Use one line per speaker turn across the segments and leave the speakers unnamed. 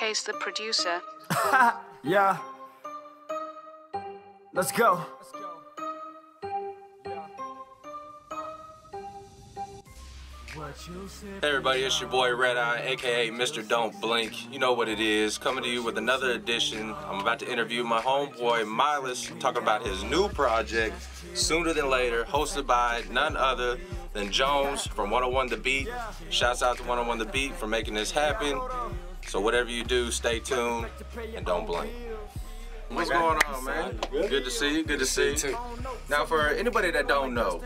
case the producer.
Yeah. Let's go.
Hey everybody, it's your boy Red Eye, aka Mr. Dontblink. You know what it is, coming to you with another edition. I'm about to interview my homeboy Milas, talking about his new project, Sooner Than Later, hosted by none other than Jones from 101 The Beat. Shouts out to 101 The Beat for making this happen. So whatever you do, stay tuned and don't blink. What's going on, man? Good to see you. Good to see you too. Now, for anybody that don't know,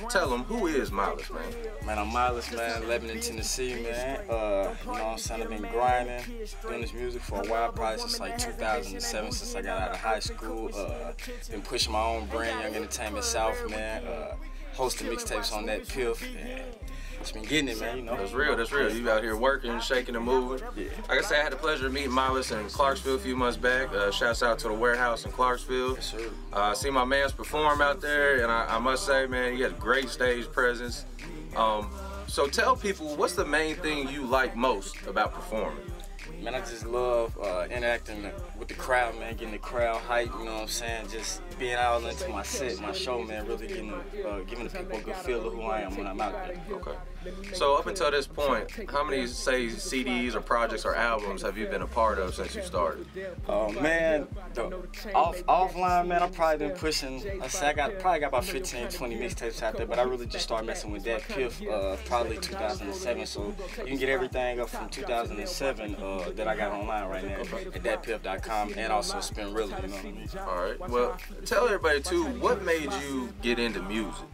tell them, who is Milas, man?
Man, I'm Milas, man, living in Tennessee, man. You know what I'm saying? I've been grinding, doing this music for a while, probably since like 2007, since I got out of high school. Been pushing my own brand, Young Entertainment South, man. Hosting mixtapes on that Piff, and just been getting it, man, you know.
That's real, that's real. You out here working, shaking and moving. Yeah. Like I said, I had the pleasure of meeting Milas in Clarksville a few months back. Shouts out to the warehouse in Clarksville.
Yes, sir.
See my man's perform out there, and I must say, man, he has great stage presence. So tell people, what's the main thing you like most about performing?
Man, I just love interacting with the crowd, man, getting the crowd hype, you know what I'm saying? Just being out into my set, my show, man, really giving the people a good feel of who I am when I'm out there.
Okay. So up until this point, how many, say, CDs or projects or albums have you been a part of since you started?
Man, offline, man, I've probably been pushing, I probably got about 15, 20 mixtapes out there, but I really just started messing with that Piff probably 2007, so you can get everything up from 2007 that I got online right now at thatpiff.com, and also Spin Really, you know what I mean?
All right. Well, tell everybody too, what made you get into music?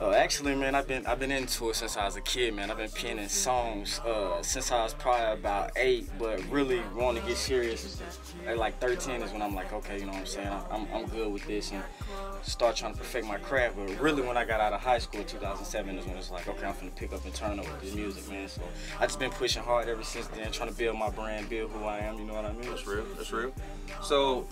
Actually, man, I've been into it since I was a kid, man. I've been penning songs since I was probably about 8, but really wanting to get serious at like 13 is when I'm like, okay, you know what I'm saying? I'm good with this, and start trying to perfect my craft. But really, when I got out of high school in 2007 is when it's like, okay, I'm finna pick up and turn up with this music, man. So I just been pushing hard ever since then, trying to build my brand, build who I am. You know what I mean?
That's real. That's real. So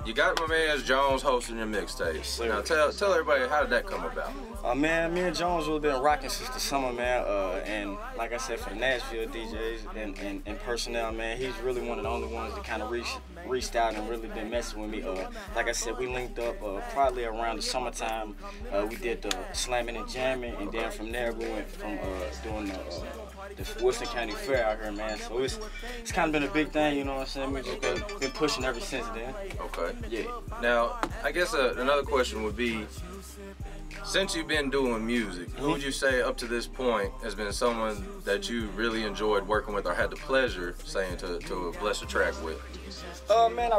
you got my man Jones hosting your mixtapes. Now tell everybody, how did that come about?
Man, me and Jones really been rocking since the summer, man. And like I said, for the Nashville DJs and personnel, man, he's really one of the only ones that kind of reached out and really been messing with me. Like I said, we linked up probably around the summertime. We did the slamming and jamming, and then from there we went from doing the Wilson County Fair out here, man. So it's kind of been a big thing, you know what I'm saying? We've just been pushing ever since then.
Okay.
Yeah.
Now, I guess another question would be, since you've been doing music, who would you say up to this point has been someone that you really enjoyed working with or had the pleasure, saying, to bless a track with?
Man,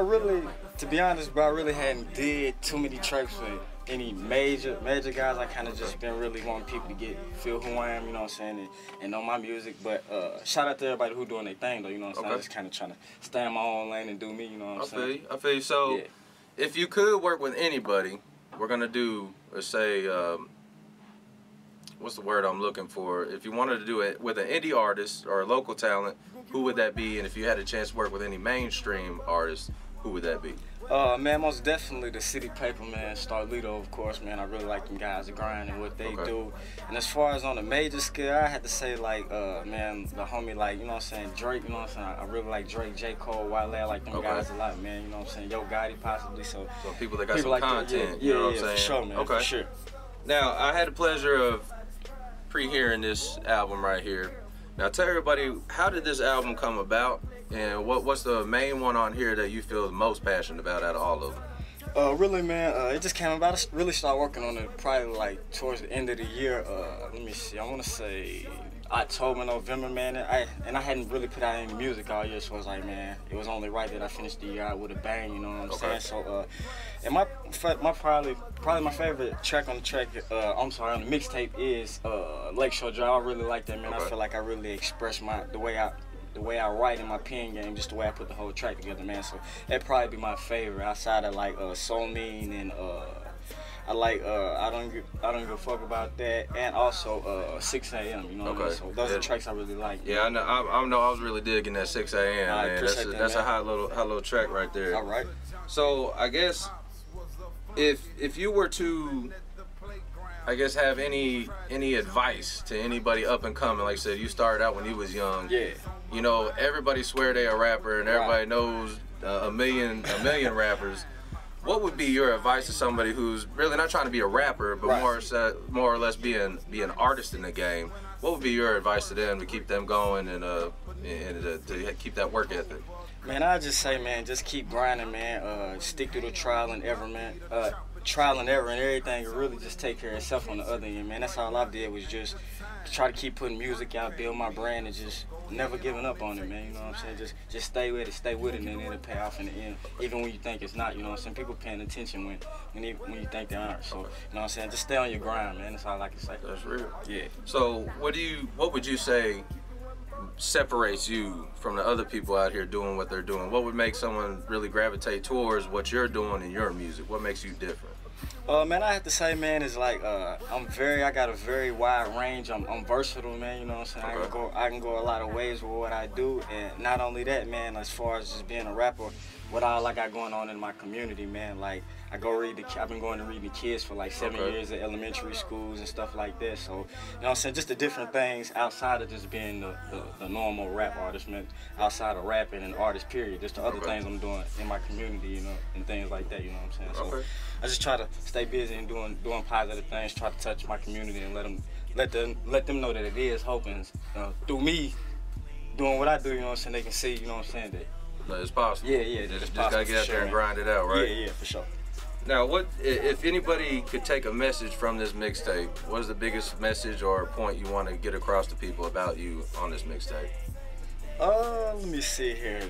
to be honest, bro, I really hadn't did too many tracks with any major guys. I kind of just been really wanting people to feel who I am, you know what I'm saying, and know my music. But shout out to everybody who doing their thing, though, you know what I'm saying? I'm just kind of trying to stay in my own lane and do me, you know what I'm saying?
I feel you. So,
yeah.
If you could work with anybody, we're gonna do, let's say, what's the word I'm looking for? If you wanted to do it with an indie artist or a local talent, who would that be? And if you had a chance to work with any mainstream artist, who would that be?
Man, most definitely the City Paper, man. Starlito, of course, man. I really like them guys grinding what they do. And as far as on a major scale, I had to say, like, man, the homie, like, you know what I'm saying, Drake, you know what I'm saying? I really like Drake, J. Cole, Wale, I like them guys a lot, man. You know what I'm saying? Yo Gotti, possibly. So
people that got some
like
content,
yeah,
you know what I'm saying?
For sure, man, for sure.
Now, I had the pleasure of pre-hearing this album right here. Now, tell everybody, how did this album come about? And what's the main one on here that you feel the most passionate about out of all of them?
Really, man, it just came about. I really started working on it probably like towards the end of the year. Let me see, I want to say October, November, man. And I hadn't really put out any music all year, so I was like, man, it was only right that I finished the year out with a bang, you know what I'm saying? So, and my probably my favorite track on the on the mixtape is Lakeshore Drive. I really like that, man. I feel like I really express the way I write in my pen game, just the way I put the whole track together, man. So that'd probably be my favorite outside of like So Mean, and I like I don't give a fuck about that, and also 6 a.m. You know what I mean? So those are tracks I really like.
Yeah, I know. I was really digging that 6 a.m. man. That's a hot little track right there.
All right.
So I guess if you were to, I guess, have any advice to anybody up and coming, like I said, you started out when you was young.
Yeah.
You know, everybody swear they a rapper, and everybody knows a million rappers. What would be your advice to somebody who's really not trying to be a rapper, but more or less be an artist in the game? What would be your advice to them to keep them going and to keep that work ethic?
Man, I just say, man, just keep grinding, man. Stick to the trial and error, man. Trial and error and everything, really just take care of itself on the other end, man. That's all I did was just try to keep putting music out, build my brand, and just never giving up on it, man. You know what I'm saying? Just stay with it, and then it'll pay off in the end. Even when you think it's not, you know what I'm saying? People paying attention when you think they aren't. So, you know what I'm saying? Just stay on your grind, man. That's all I can say.
That's real.
Yeah.
So, what would you say separates you from the other people out here doing what they're doing? What would make someone really gravitate towards what you're doing in your music? What makes you different?
Man, I have to say, man, is like I got a very wide range. I'm versatile, man. You know what I'm saying?
Okay.
I can go a lot of ways with what I do, and not only that, man. As far as just being a rapper, what all I got going on in my community, man. Like I've been going to read the kids for like 7 years at elementary schools and stuff like that. So, you know what I'm saying? Just the different things outside of just being the normal rap artist, man. Outside of rapping and artist, period. Just the other things I'm doing in my community, you know, and things like that. You know what I'm saying? So I just try to stay busy and doing positive things. Try to touch my community and let them know that it is hope, and through me doing what I do, you know what I'm saying, they can see, you know what I'm saying, that
it's possible.
Yeah,
just gotta get out there and grind it out, right?
Yeah, for sure.
Now, what if anybody could take a message from this mixtape? What is the biggest message or point you want to get across to people about you on this mixtape?
Let me see here.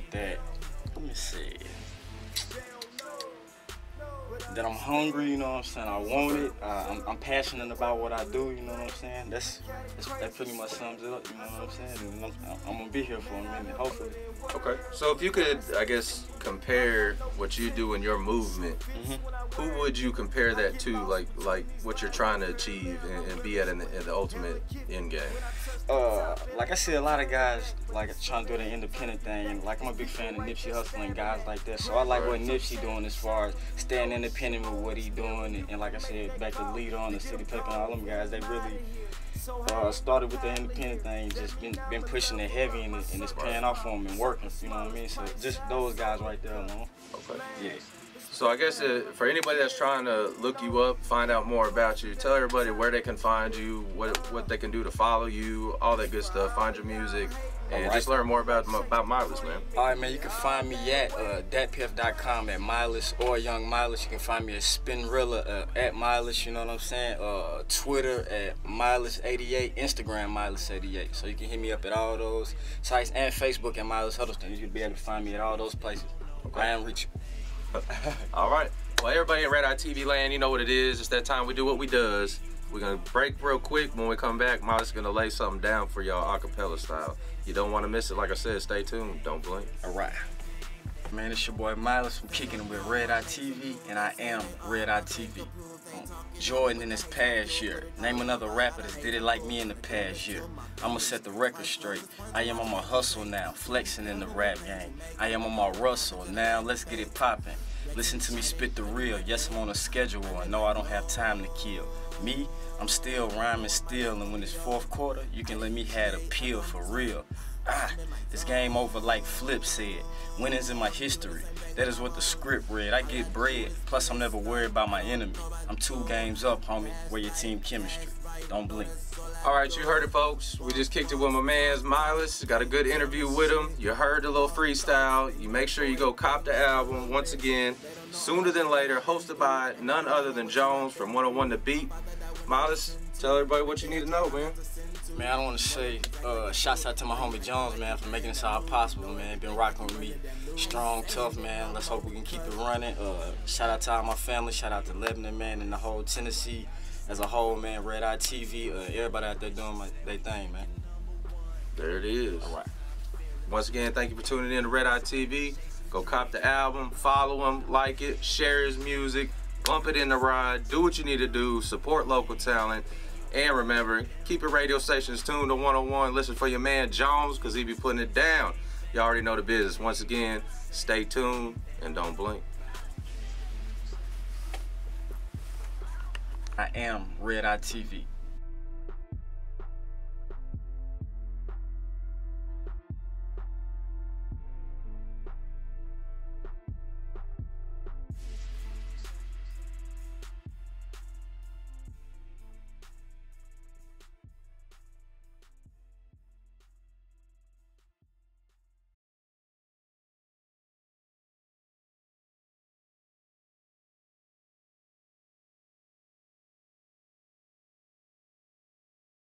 That I'm hungry, you know what I'm saying? I want it. I'm passionate about what I do, you know what I'm saying? That pretty much sums it up, you know what I'm saying? And I'm gonna be here for a minute, hopefully.
Okay. So if you could, I guess, compare what you do in your movement, who would you compare that to, like what you're trying to achieve and be at in the ultimate end game?
Like I said, a lot of guys like trying to do the independent thing, and like I'm a big fan of Nipsey Hussle and guys like that. So I like what Nipsey doing as far as staying independent with what he doing, and like I said, back to Leader on the City Pepper and all them guys, they really started with the independent thing, just been pushing it heavy, and it's paying off for them and working. You know what I mean? So just those guys right there alone. Okay. Yeah.
So I guess for anybody that's trying to look you up, find out more about you, tell everybody where they can find you, what they can do to follow you, all that good stuff, find your music, and just learn more about Milas, man.
All right, man, you can find me at datpiff.com at Milas or Young Milas. You can find me at Spinrilla at Milas, you know what I'm saying? Twitter at Milas88, Instagram Milas88. So you can hit me up at all those sites, and Facebook at Milas Huddleston. You'll be able to find me at all those places. Okay. I am reachable.
All right. Well, everybody at RedEyeTV land, you know what it is. It's that time we do what we does. We're going to break real quick. When we come back, Milas is going to lay something down for y'all acapella style. You don't want to miss it. Like I said, stay tuned. Don't blink.
All right. Man, it's your boy Milas. I'm kicking it with RedEyeTV, and I am RedEyeTV. Jordan in this past year. Name another rapper that did it like me in the past year. I'ma set the record straight. I am on my hustle now, flexing in the rap game. I am on my rustle now, let's get it poppin'. Listen to me spit the real. Yes, I'm on a schedule, and no, I don't have time to kill. Me, I'm still rhyming still, and when it's fourth quarter, you can let me have a pill for real. This game over like Flip said. Winning's in my history. That is what the script read. I get bread, plus I'm never worried about my enemy. I'm 2 games up, homie. Where your team chemistry. Don't blink.
All right, you heard it, folks. We just kicked it with my man's Milas. Got a good interview with him. You heard the little freestyle. You make sure you go cop the album once again. Sooner than later, hosted by none other than Jones from 101 The Beat. Milas, tell everybody what you need to know, man.
Man, I want to say shouts out to my homie Jones, man, for making this all possible, man. Been rocking with me. Strong, tough, man. Let's hope we can keep it running. Shout out to all my family. Shout out to Lebanon, man, and the whole Tennessee as a whole, man. RedEyeTV, everybody out there doing their thing, man.
There it is.
All right.
Once again, thank you for tuning in to RedEyeTV. Go cop the album, follow him, like it, share his music, bump it in the ride, do what you need to do, support local talent. And remember, keep your radio stations tuned to 101. Listen for your man Jones, because he be putting it down. You already know the business. Once again, stay tuned and don't blink.
I am RedEyeTV.